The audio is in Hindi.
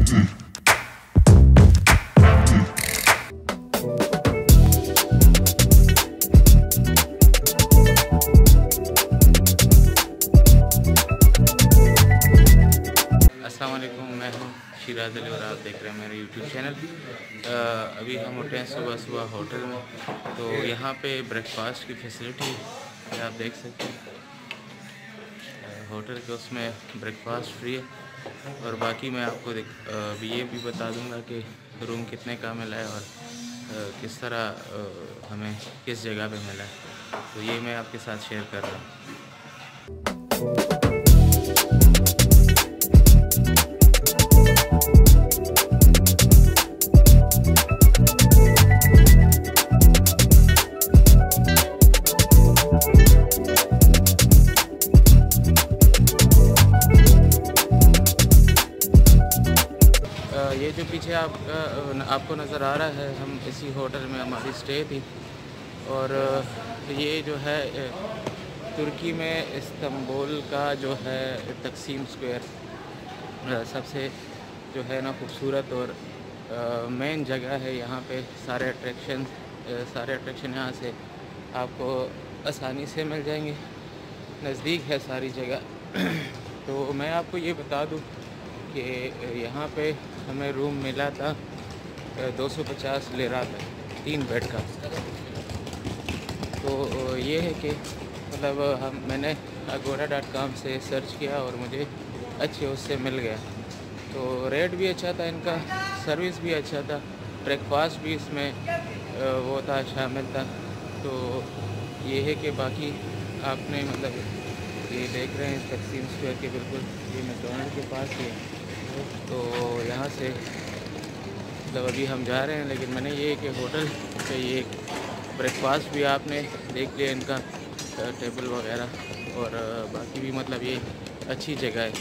अस्सलाम वालेकुम, मैं हूँ शिराज अली और आप देख रहे हैं मेरे यूट्यूब चैनल। अभी हम उठे हैं सुबह सुबह होटल में, तो यहाँ पे ब्रेकफास्ट की फैसिलिटी आप देख सकते हैं। होटल के उसमें ब्रेकफास्ट फ्री है और बाकी मैं आपको ये भी बता दूँगा कि रूम कितने का मिला है और किस तरह हमें किस जगह पे मिला है, तो ये मैं आपके साथ शेयर कर रहा हूँ। ये जो पीछे आपको नज़र आ रहा है, हम इसी होटल में हमारी स्टे थी। और ये जो है तुर्की में इस्तांबुल का जो है तकसीम स्क्वायर सबसे जो है ना खूबसूरत और मेन जगह है। यहाँ पे सारे अट्रैक्शन यहाँ से आपको आसानी से मिल जाएंगे, नज़दीक है सारी जगह। तो मैं आपको ये बता दूँ कि यहाँ पे हमें रूम मिला था 250 लिरा था 3 बेड का। तो ये है कि मतलब मैंने agoda.com से सर्च किया और मुझे अच्छे उससे मिल गया। तो रेट भी अच्छा था इनका, सर्विस भी अच्छा था, ब्रेकफास्ट भी इसमें वो था शामिल था। तो ये है कि बाकी आपने मतलब ये देख रहे हैं तकसीम स्क्वायर के बिल्कुल ये मैकडॉनल्ड के पास ही है। तो यहाँ से मतलब अभी हम जा रहे हैं, लेकिन मैंने ये कि होटल पे ये ब्रेकफास्ट भी आपने देख लिया इनका टेबल वगैरह, और बाकी भी मतलब ये अच्छी जगह है।